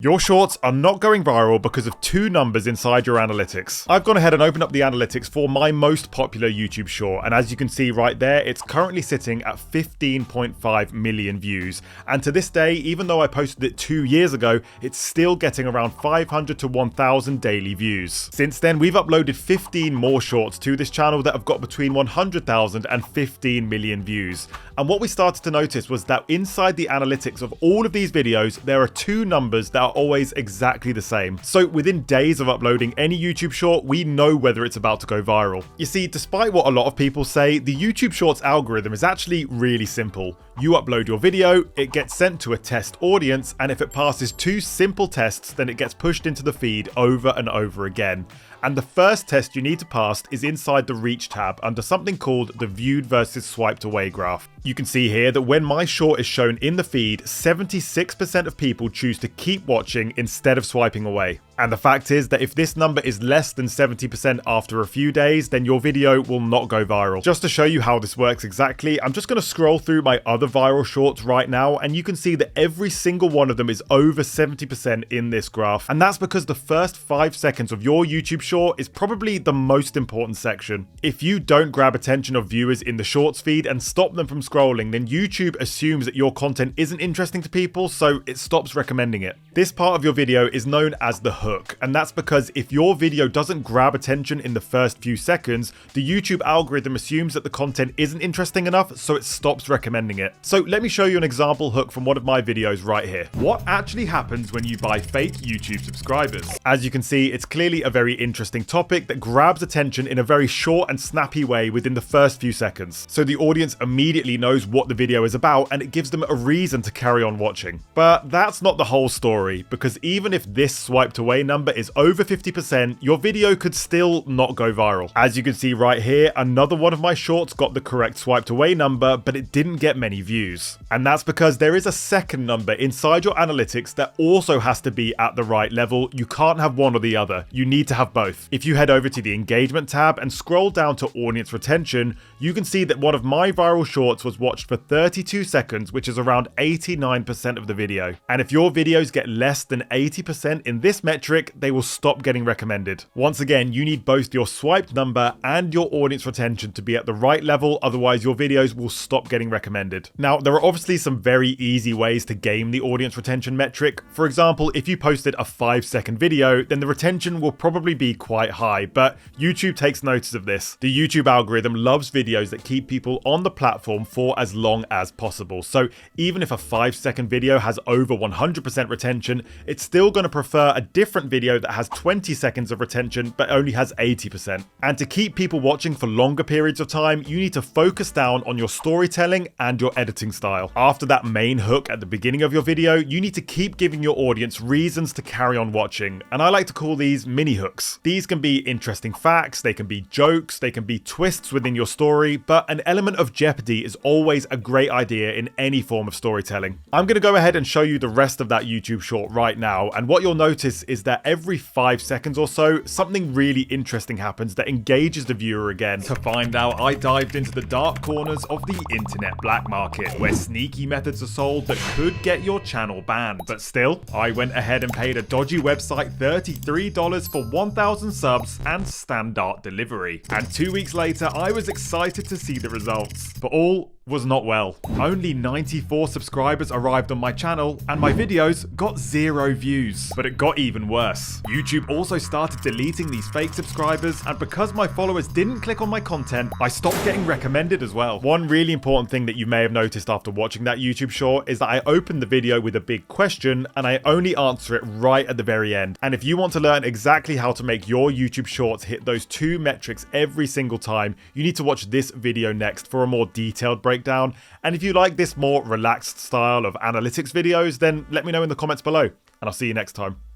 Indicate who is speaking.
Speaker 1: Your shorts are not going viral because of two numbers inside your analytics. I've gone ahead and opened up the analytics for my most popular YouTube short, and as you can see right there, it's currently sitting at 15.5 million views. And to this day, even though I posted it 2 years ago, it's still getting around 500 to 1,000 daily views. Since then, we've uploaded 15 more shorts to this channel that have got between 100,000 and 15 million views. And what we started to notice was that inside the analytics of all of these videos, there are two numbers that are always exactly the same. So within days of uploading any YouTube short, we know whether it's about to go viral. You see, despite what a lot of people say, the YouTube Shorts algorithm is actually really simple. You upload your video, it gets sent to a test audience, and if it passes two simple tests, then it gets pushed into the feed over and over again. And the first test you need to pass is inside the Reach tab under something called the Viewed versus Swiped Away graph. You can see here that when my short is shown in the feed, 76% of people choose to keep watching instead of swiping away. And the fact is that if this number is less than 70% after a few days, then your video will not go viral. Just to show you how this works exactly, I'm just going to scroll through my other viral shorts right now, and you can see that every single one of them is over 70% in this graph. And that's because the first 5 seconds of your YouTube short is probably the most important section. If you don't grab attention of viewers in the shorts feed and stop them from scrolling, then YouTube assumes that your content isn't interesting to people, so it stops recommending it. This part of your video is known as the hook, and that's because if your video doesn't grab attention in the first few seconds, the YouTube algorithm assumes that the content isn't interesting enough, so it stops recommending it. So let me show you an example hook from one of my videos right here. What actually happens when you buy fake YouTube subscribers? As you can see, it's clearly a very interesting topic that grabs attention in a very short and snappy way within the first few seconds. So the audience immediately knows what the video is about, and it gives them a reason to carry on watching. But that's not the whole story, because even if this swiped away number is over 50%, your video could still not go viral. As you can see right here, another one of my shorts got the correct swiped away number, but it didn't get many views. And that's because there is a second number inside your analytics that also has to be at the right level. You can't have one or the other. You need to have both. If you head over to the engagement tab and scroll down to audience retention, you can see that one of my viral shorts was watched for 32 seconds, which is around 89% of the video. And if your videos get less than 80% in this metric, they will stop getting recommended. Once again, you need both your swiped number and your audience retention to be at the right level, otherwise your videos will stop getting recommended. Now, there are obviously some very easy ways to game the audience retention metric. For example, if you posted a 5-second video, then the retention will probably be quite high, but YouTube takes notice of this. The YouTube algorithm loves videos that keep people on the platform for as long as possible. So even if a 5-second video has over 100% retention, it's still going to prefer a different video that has 20 seconds of retention but only has 80%. And to keep people watching for longer periods of time, you need to focus down on your storytelling and your editing style. After that main hook at the beginning of your video, you need to keep giving your audience reasons to carry on watching, and I like to call these mini hooks. These can be interesting facts, they can be jokes, they can be twists within your story, but an element of jeopardy is always a great idea in any form of storytelling. I'm going to go ahead and show you the rest of that YouTube short right now, and what you'll notice is that every 5 seconds or so, something really interesting happens that engages the viewer again. To find out, I dived into the dark corners of the internet black market, where sneaky methods are sold that could get your channel banned. But still, I went ahead and paid a dodgy website $33 for 1,000 subs and standard delivery. And 2 weeks later, I was excited to see the results. But all was not well. Only 94 subscribers arrived on my channel, and my videos got 0 views. But it got even worse. YouTube also started deleting these fake subscribers, and because my followers didn't click on my content, I stopped getting recommended as well. One really important thing that you may have noticed after watching that YouTube short is that I opened the video with a big question, and I only answer it right at the very end. And if you want to learn exactly how to make your YouTube shorts hit those 2 metrics every single time, you need to watch this video next for a more detailed breakdown. And if you like this more relaxed style of analytics videos, then let me know in the comments below, and I'll see you next time.